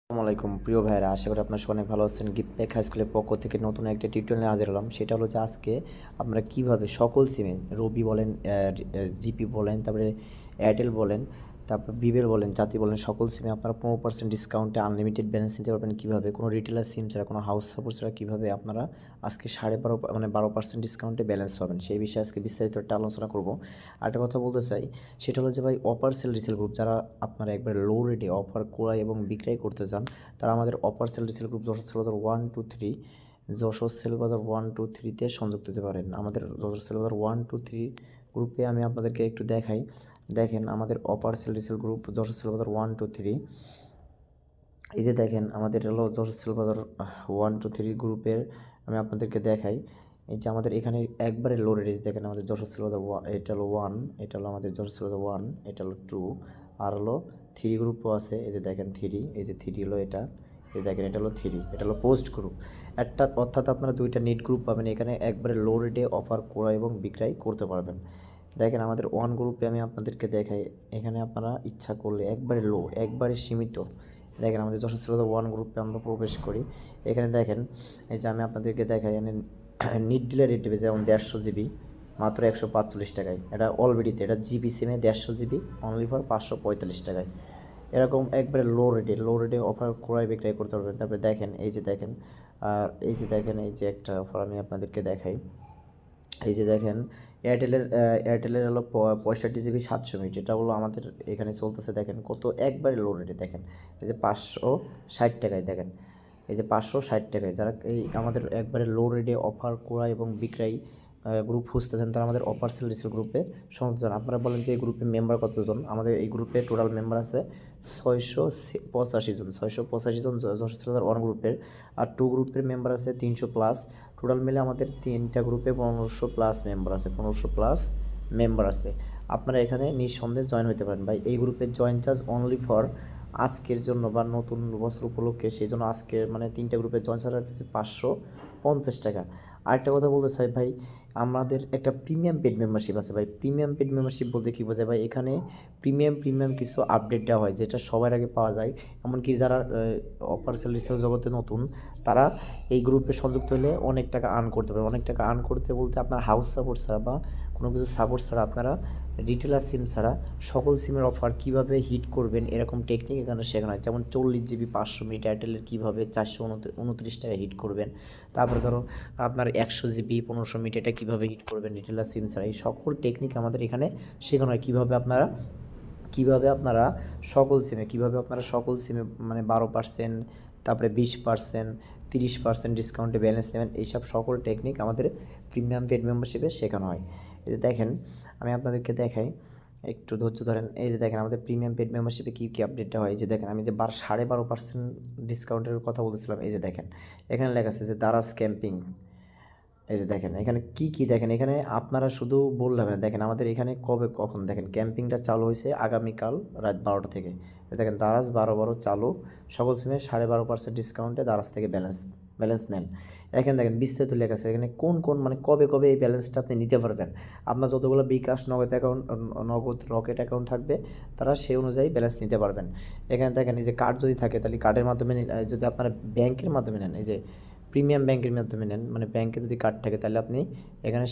আসসালামু আলাইকুম প্রিয় ভাইরা, আশা করি আপনার অনেক ভালো আছেন। গিফট হাই স্কুলের পক্ষ থেকে নতুন একটা টিউটোরিয়ালে হাজির হলাম। সেটা হলো যে আজকে আপনারা কিভাবে সকল সিমে রবি বলেন, জিপি বলেন, তারপরে এয়ারটেল বলেন, তারপর বিবেল বলেন, জাতি বলেন, সকল সিমে আপনারা 15% ডিসকাউন্টে আনলিমিটেড ব্যালেন্স নিতে পারবেন। কীভাবে কোনো রিটেলার সিম ছাড়া, কোনো হাউস সাপোর্ট ছাড়া কীভাবে আপনারা আজকে 12% ডিসকাউন্টে ব্যালেন্স পাবেন, সেই বিষয়ে আজকে বিস্তারিত একটা আলোচনা করব। আরেকটা কথা বলতে চাই, সেটা হলো যে ভাই, অফার সেল রিসেল গ্রুপ যারা আপনারা একবার লো রেটে অফার ক্রয় এবং বিক্রয় করতে চান, তারা আমাদের offer sell resell group Jessore sell Bazar 1-2-3 Jessore sell বাজার 1-2-3-তে সংযুক্ত হতে পারেন। আমাদের যশোর সেল বাজার 1-2-3 গ্রুপে আমি আপনাদেরকে একটু দেখাই। দেখেন আমাদের offer sell resell group Jessore sell Bazar 1-2-3, এই যে দেখেন আমাদের হলো যশোর সেল বাজার 1-2-3 গ্রুপের আমি আপনাদেরকে দেখাই। এই যে আমাদের এখানে একবারে লো রেটে দেখেন আমাদের যশোর সেল বাজার এটা হলো 1, এটা হলো আমাদের যশোর সেল বাজার 1, এটা হলো 2, আর হলো 3 গ্রুপও আছে। এই যে দেখেন 3, এই যে 3 হলো এটা, এই দেখেন এটা হলো 3, এটা হলো পোস্ট গ্রুপ একটা, অর্থাৎ আপনারা দুইটা নেট গ্রুপ পাবেন এখানে। একবারে লো রেটে অফার ক্রয় এবং বিক্রয় করতে পারবেন। দেখেন আমাদের 1 গ্রুপে আমি আপনাদেরকে দেখাই। এখানে আপনারা ইচ্ছা করলে একবারে লো, একবারে সীমিত, দেখেন আমাদের যশোর সেল বাজার 1 গ্রুপে আমরা প্রবেশ করি। এখানে দেখেন এই যে আমি আপনাদেরকে দেখাই, এখানে নিট ডিলার রেট দেবে যেমন 150 জিবি মাত্র 145 টাকায়। এটা অলরেডিতে এটা জিবি সিমে 150 জিবি অনলি ফর 545 টাকায়। এরকম একবারে লো রেটে অফার ক্রয় বিক্রয় করতে পারবেন। তারপরে দেখেন এই যে দেখেন, আর এই যে দেখেন এই যে একটা অফার আমি আপনাদেরকে দেখাই। এই যে দেখেন এয়ারটেলের হলো 65 জিবি 700 মিনিট, এটা হলো আমাদের এখানে চলতেছে। দেখেন কত একবারে লো রেটে, দেখেন এই যে 560 টাকায়, দেখেন এই যে 560 টাকায়। যারা এই আমাদের একবারে লো রেটে অফার ক্রয় এবং বিক্রয় গ্রুপ খুঁজতেছেন, তারা আমাদের অফার সেল রিসেল গ্রুপে সংযুক্ত হন। আপনারা বলেন যে এই গ্রুপে মেম্বার কতজন? আমাদের এই গ্রুপে টোটাল মেম্বার আছে 685 জন, 685 জন যশোর সেল বাজার 1 গ্রুপের। আর 2 গ্রুপের মেম্বার আছে 300 প্লাস। টোটাল মিলে আমাদের 3টা গ্রুপে 1500 প্লাস মেম্বার আছে, 1500 প্লাস মেম্বার আছে। আপনারা এখানে নিঃসন্দেহে জয়েন হতে পারেন ভাই। এই গ্রুপে জয়েন চার্জ অনলি ফর আজকের জন্য বা নতুন বছর উপলক্ষে, সেই জন্য আজকে মানে 3টা গ্রুপে জয়েন চার্জ 550 টাকা। আরেকটা কথা বলতে চাই ভাই, আমাদের একটা প্রিমিয়াম পেড মেম্বারশিপ আছে ভাই। প্রিমিয়াম পেড মেম্বারশিপ বলতে কী বোঝায় ভাই? এখানে প্রিমিয়াম কিছু আপডেট দেওয়া হয় যেটা সবার আগে পাওয়া যায়। এমনকি যারা অফার সেল রিসেল জগতে নতুন, তারা এই গ্রুপে সংযুক্ত হলে অনেক টাকা আর্ন করতে পারে। অনেক টাকা আর্ন করতে বলতে আপনার হাউস সাপোর্ট ছাড়া বা কোনো কিছু সাপোর্ট ছাড়া, আপনারা রিটেলার সিম ছাড়া সকল সিমের অফার কীভাবে হিট করবেন এরকম টেকনিক এখানে শেখানো হয়। যেমন 40 জিবি 500 মিনিট এয়ারটেলের কীভাবে 429 টাকায় হিট করবেন। তারপরে ধরো আপনার 100 জিবি 1500 মিনিট এটা কীভাবে হিট করবেন রিটেলার সিম ছাড়া। এই সকল টেকনিক আমাদের এখানে শেখানো হয়। কীভাবে আপনারা সকল সিমে মানে 12%, তারপরে 20%, 30% ডিসকাউন্টে ব্যালেন্স নেবেন, এইসব সকল টেকনিক আমাদের প্রিমিয়াম পেড মেম্বারশিপে শেখানো হয়। এই যে দেখেন আমি আপনাদেরকে দেখাই, একটু ধৈর্য ধরেন। এই যে দেখেন আমাদের প্রিমিয়াম পেড মেম্বারশিপে কী আপডেটটা হয়। এই যে দেখেন আমি যে 12.5% ডিসকাউন্টের কথা বলতেছিলাম, এই যে দেখেন এখানে লেখা আছে যে দারাজ ক্যাম্পিং। এই যে দেখেন এখানে কী দেখেন, এখানে আপনারা শুধু বললে হবে না। দেখেন আমাদের এখানে কবে কখন দেখেন ক্যাম্পিংটা চালু হয়েছে আগামীকাল রাত 12টা থেকে। দেখেন দারাজ 12 চালু, সকল সিমে 12.5% ডিসকাউন্টে দারাজ থেকে ব্যালেন্স নেন। এখানে দেখেন বিস্তারিত লেখা আছে এখানে কোন মানে কবে এই ব্যালেন্সটা আপনি নিতে পারবেন। আপনার যতগুলো বিকাশ নগদ রকেট অ্যাকাউন্ট থাকবে, তারা সেই অনুযায়ী ব্যালেন্স নিতে পারবেন। এখানে দেখেন এই যে কার্ড যদি থাকে, তাহলে কার্ডের মাধ্যমে যদি আপনারা ব্যাংকের মাধ্যমে নেন, এই যে প্রিমিয়াম ব্যাংকের মাধ্যমে নেন, মানে ব্যাংকে যদি কার্ড থাকে, তাহলে আপনি এখানে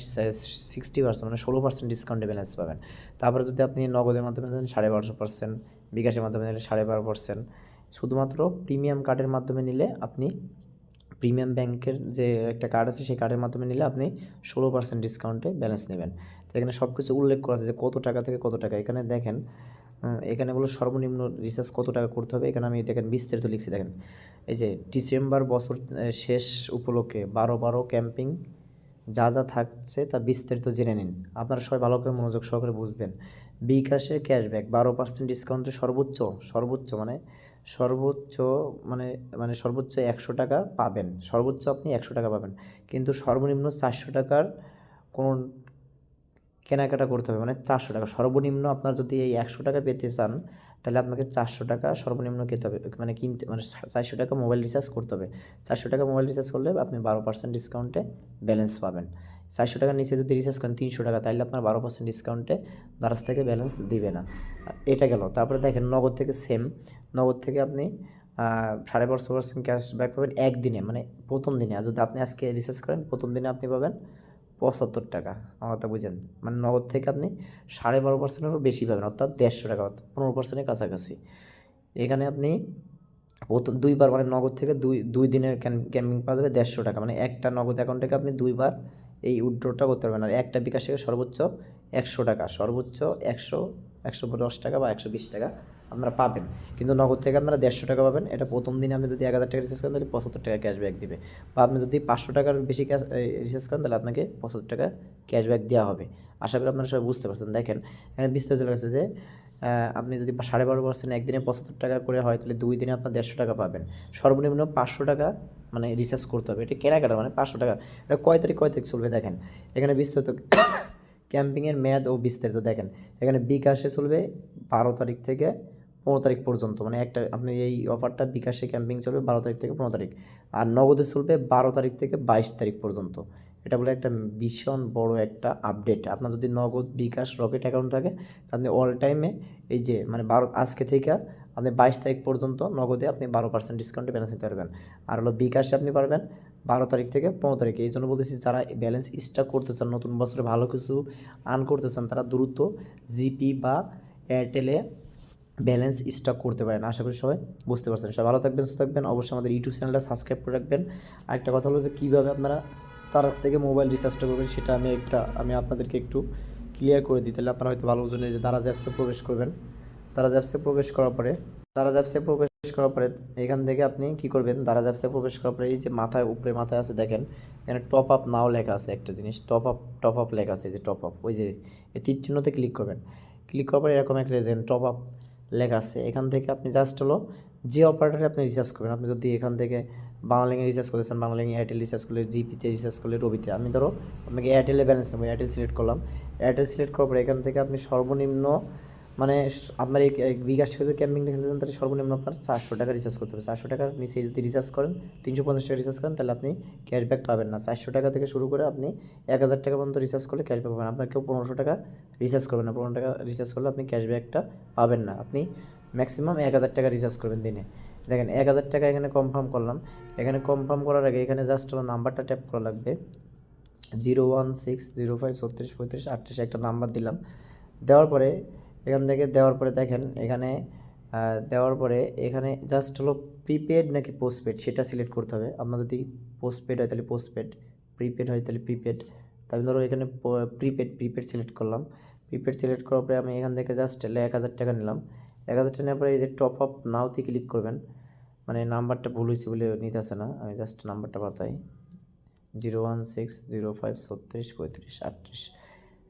60% মানে 16% ডিসকাউন্টে ব্যালেন্স পাবেন। তারপরে যদি আপনি নগদের মাধ্যমে নেন 12.5%, বিকাশের মাধ্যমে নিলে 12.5%। শুধুমাত্র প্রিমিয়াম কার্ডের মাধ্যমে নিলে আপনি, প্রিমিয়াম ব্যাংকের যে একটা কার্ড আছে সেই কার্ডের মাধ্যমে নিলে আপনি 16% ডিসকাউন্টে ব্যালেন্স নেবেন। তো এখানে সব কিছু উল্লেখ করা আছে যে কত টাকা থেকে কত টাকা। এখানে দেখেন এখানে বলো সর্বনিম্ন রিচার্জ কত টাকা করতে হবে। এখানে আমি দেখেন বিস্তারিত লিখছি। দেখেন এই যে ডিসেম্বর বছর শেষ উপলক্ষে 12 ক্যাম্পিং যা থাকছে তা বিস্তারিত জেনে নিন। আপনারা সবাই ভালো করে মনোযোগ সহকারে বুঝবেন। বিকাশের ক্যাশব্যাক 12% ডিসকাউন্টে সর্বোচ্চ মানে সর্বোচ্চ 100 টাকা পাবেন। সর্বোচ্চ আপনি 100 টাকা পাবেন, কিন্তু সর্বনিম্ন 400 টাকার কোনো কেনাকাটা করতে হবে। মানে 400 টাকা সর্বনিম্ন। আপনার যদি এই 100 টাকা পেতে চান, তাহলে আপনাকে 400 টাকা সর্বনিম্ন খেতে হবে, মানে কিনতে, মানে 400 টাকা মোবাইল রিচার্জ করতে হবে। 400 টাকা মোবাইল রিচার্জ করলে আপনি 12% ডিসকাউন্টে ব্যালেন্স পাবেন। 400 টাকার নিচে যদি রিচার্জ করেন 300 টাকা, তাহলে আপনার 12% ডিসকাউন্টে দারাজ থেকে ব্যালেন্স দিবে না। এটা গেল। তারপরে দেখেন নগদ থেকে আপনি 12.5% ক্যাশব্যাক পাবেন একদিনে, মানে প্রথম দিনে। আর যদি আপনি আজকে রিচার্জ করেন প্রথম দিনে আপনি পাবেন 75 টাকা। আমার কথা বুঝেন, মানে নগদ থেকে আপনি 12.5%-এরও বেশি পাবেন, অর্থাৎ 150 টাকা, অর্থাৎ 15%-এর কাছাকাছি। এখানে আপনি প্রথম দুইবার, মানে নগদ থেকে দুই দুই দিনে ক্যাম্পিং পাওয়া যাবে 150 টাকা, মানে একটা নগদ অ্যাকাউন্ট থেকে আপনি দুইবার এই উইথড্রটা করতে পারবেন। আর একটা বিকাশ থেকে সর্বোচ্চ 100 টাকা, সর্বোচ্চ 110 টাকা বা 120 টাকা আপনারা পাবেন। কিন্তু নগদ থেকে আপনারা 150 টাকা পাবেন। এটা প্রথম দিনে আপনি যদি 1000 টাকা রিচার্জ করেন তাহলে 75 টাকা ক্যাশব্যাক দিবে, বা আপনি যদি 500 টাকার বেশি রিচার্জ করেন তাহলে আপনাকে 75 টাকা ক্যাশব্যাক দেওয়া হবে। আশা করি আপনারা সবাই বুঝতে পারছেন। দেখেন এখানে বিস্তারিত লেখা যে আপনি যদি 12.5% একদিনে 75 টাকা করে হয় তাহলে 2 দিনে আপনার 150 টাকা পাবেন। সর্বনিম্ন 500 টাকা মানে রিচার্জ করতে হবে। এটা কেনাকাটা, মানে 500 টাকা। এটা কয় তারিখ চলবে দেখেন এখানে বিস্তারিত ক্যাম্পিংয়ের মেয়াদ ও বিস্তারিত দেখেন। এখানে বিকাশে চলবে 12 তারিখ থেকে 15 তারিখ পর্যন্ত, মানে একটা আপনি এই অফারটা বিকাশে ক্যাম্পিং চলবে 12 তারিখ থেকে 15 তারিখ, আর নগদে চলবে 12 তারিখ থেকে 22 তারিখ পর্যন্ত। এটা বলে একটা ভীষণ বড় একটা আপডেট। আপনার যদি নগদ, বিকাশ, রকেট অ্যাকাউন্ট থাকে তাহলে আপনি অল টাইমে এই যে মানে আজকে থেকে আপনি 22 তারিখ পর্যন্ত নগদে আপনি 12% ডিসকাউন্টে ব্যালেন্স নিতে পারবেন। আর হলো বিকাশে আপনি পারবেন 12 তারিখ থেকে 15 তারিখে। এই জন্য বলতেছি যারা ব্যালেন্স স্টক করতে চান, নতুন বছরে ভালো কিছু আর্ন করতে চান, তারা দ্রুত জিপি বা এয়ারটেলে ব্যালেন্স স্টক করতে পারেন। আশা করি সবাই বুঝতে পারছেন। সবাই ভালো থাকবেন, সুস্থ থাকবেন। অবশ্যই আমাদের ইউটিউব চ্যানেলটা সাবস্ক্রাইব করে রাখবেন। আরেকটা কথা হলো যে কীভাবে আপনারা তার কাছ থেকে মোবাইল রিচার্জটা করবেন সেটা আমি আপনাদেরকে একটু ক্লিয়ার করে দিই, তাহলে আপনারা হয়তো ভালো বুঝবেন। যে দারাজ অ্যাপসে প্রবেশ করবেন। দারাজ অ্যাপসে প্রবেশ করার পরে এখান থেকে আপনি কী করবেন, দারাজ অ্যাপসে প্রবেশ করার পরে এই যে মাথায় আছে দেখেন এখানে টপ আপ নাও লেখা আছে, একটা জিনিস টপ আপ লেখা আছে, এই যে টপ আপ, ওই যে এই তীর চিহ্নতে ক্লিক করবেন। ক্লিক করার পরে এরকম একটা টপ আপ লেখা আছে। এখান থেকে আপনি জাস্ট হলো যে অপারেটরে আপনি রিচার্জ করবেন। আপনি যদি এখান থেকে বাংলালিংয়ে রিচার্জ করতেছেন, বাংলালিংয়ে, এয়ারটেল রিচার্জ করলে, জিপিতে রিচার্জ করলে, রবিতে, আমি ধরো আপনাকে এয়ারটেলে ব্যালেন্স নেবো, এয়ারটেল সিলেক্ট করলাম। এয়ারটেল সিলেক্ট করার পরে এখান থেকে আপনি সর্বনিম্ন মানে আপনার এই বিকাশ থেকে যদি ক্যাম্পিং খেলতে চান তাহলে সর্বনিম্ন আপনার 400 টাকা রিচার্জ করতে হবে। 400 টাকার নিচে যদি রিচার্জ করেন, 350 টাকা রিচার্জ করেন তাহলে আপনি ক্যাশব্যাক পাবেন না। 400 টাকা থেকে শুরু করে আপনি 1000 টাকা পর্যন্ত রিচার্জ করলে ক্যাশব্যাক পাবেন। আপনার কেউ 1500 টাকা রিচার্জ করবেন না, 15 টাকা রিচার্জ করলে আপনি ক্যাশব্যাকটা পাবেন না। আপনি ম্যাক্সিমাম 1000 টাকা রিচার্জ করবেন দিনে। দেখেন 1000 টাকা এখানে কনফার্ম করলাম। এখানে কনফার্ম করার আগে এখানে জাস্ট আমার নাম্বারটা ট্যাপ করা লাগবে, 01605363538 একটা নাম্বার দিলাম। দেওয়ার পরে দেখেন এখানে জাস্ট হলো প্রিপেড নাকি পোস্টপেড সেটা সিলেক্ট করতে হবে। আপনার যদি পোস্টপেড হয় তাহলে পোস্টপেড, প্রিপেড হয় তাহলে প্রিপেড। তাই ধরো এখানে প্রিপেড সিলেক্ট করলাম। প্রিপেড সিলেক্ট করার পরে আমি এখান থেকে জাস্ট 1000 টাকা নিলাম। 1000 টাকা নেওয়ার পরে এই যে টপ আপ নাওতে ক্লিক করবেন। মানে নাম্বারটা ভুল হয়েছে বলে নিতেছে না, আমি জাস্ট নাম্বারটা বাতাই, 01605363538।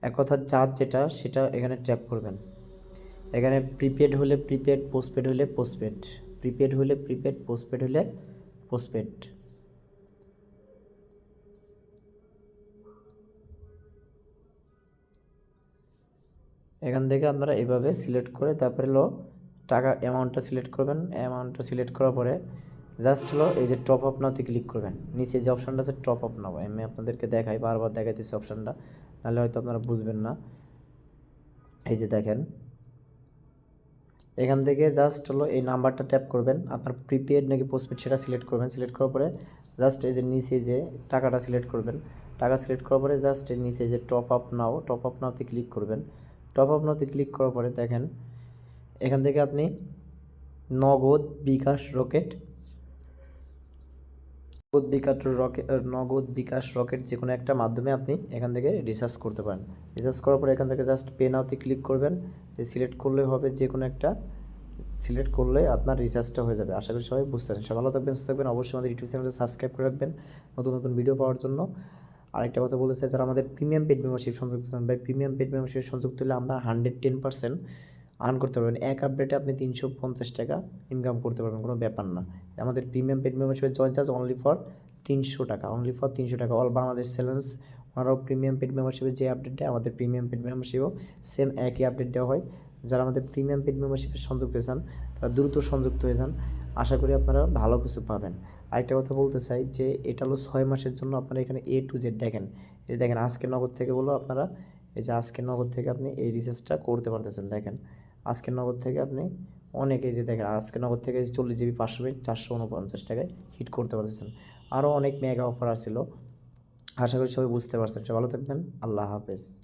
এক কথা চার্জ যেটা সেটা এখানে ট্যাপ করবেন। এখানে প্রিপেড হলে প্রিপেড, পোস্টপেড হলে পোস্টপেড, প্রিপেড হলে প্রিপেড, পোস্টপেড হলে পোস্টপেড। এখান থেকে আপনারা এভাবে সিলেক্ট করে তারপরে হলো টাকা অ্যামাউন্টটা সিলেক্ট করবেন। অ্যামাউন্টটা সিলেক্ট করার পরে জাস্ট হলো এই যে টপ আপ নাওতে ক্লিক করবেন। নিচে যে অপশানটা আছে টপ আপ নাও, আমি আপনাদেরকে দেখাই, বারবার দেখাইতেছি অপশানটা, নাহলে হয়তো আপনারা বুঝবেন না। এই যে দেখেন এখান থেকে জাস্ট হলো এই নাম্বারটা ট্যাপ করবেন। আপনার প্রিপেড নাকি পোস্টপেড সেটা সিলেক্ট করবেন। সিলেক্ট করার পরে জাস্ট এই যে নিচে যে টাকাটা সিলেক্ট করবেন। টাকা সিলেক্ট করার পরে জাস্ট এর নিচে যে টপ আপ নাওতে ক্লিক করবেন। টপ আপ নাওতে ক্লিক করার পরে দেখেন এখান থেকে আপনি নগদ, বিকাশ, রকেট, নগদ, বিকাশ, রকেট যে কোনো একটা মাধ্যমে আপনি এখান থেকে রিচার্জ করতে পারেন। রিচার্জ করার পরে এখান থেকে জাস্ট পে নাওতে ক্লিক করবেন। সিলেক্ট করলে হবে, যে কোনো একটা সিলেক্ট করলে আপনার রিচার্জটা হয়ে যাবে। আশা করি সবাই বুঝতে পারেন। সবাই ভালো থাকবেন, সুস্থ থাকবেন। অবশ্যই আমাদের ইউটিউব চ্যানেলটা সাবস্ক্রাইব করে রাখবেন নতুন নতুন ভিডিও পাওয়ার জন্য। আরেকটা কথা বলতে চাই, যারা আমাদের প্রিমিয়াম পেড মেম্বারশিপ সংযুক্ত হন, বা প্রিমিয়াম পেড মেম্বারশিপে সংযুক্ত হলে আমরা 110% আর্ন করতে পারবেন। এক আপডেটে আপনি 350 টাকা ইনকাম করতে পারবেন, কোনো ব্যাপার না। আমাদের প্রিমিয়াম পেড মেম্বারশিপের জয়েন চার্জ অনলি ফর 300 টাকা। অল বাংলাদেশ চ্যালেঞ্জ ওনারাও প্রিমিয়াম পেড মেম্বারশিপের যে আপডেট দেয়, আমাদের প্রিমিয়াম পেড মেম্বারশিপও সেম একই আপডেট দেওয়া হয়। যারা আমাদের প্রিমিয়াম পেড মেম্বারশিপে সংযুক্ত হয়ে যান তারা দ্রুত সংযুক্ত হয়ে যান। আশা করি আপনারা ভালো কিছু পাবেন। আরেকটা কথা বলতে চাই যে এটা হলো 6 মাসের জন্য। আপনারা এখানে A to Z দেখেন, এই দেখেন আজকে নগদ থেকে বলো আপনারা, এই যে আজকে নগদ থেকে আপনি এই রিচার্জটা করতে পারতেছেন। দেখেন আজকে নগদ থেকে আপনি অনেকেই যে দেখেন আজকে নগদ থেকে 40 জিবি 500 মিনিট 449 টাকায় হিট করতে পারতেছেন। আরও অনেক মেগা অফার আসছিল। আশা করি সবাই বুঝতে পারছেন। সবাই ভালো থাকবেন। আল্লাহ হাফেজ।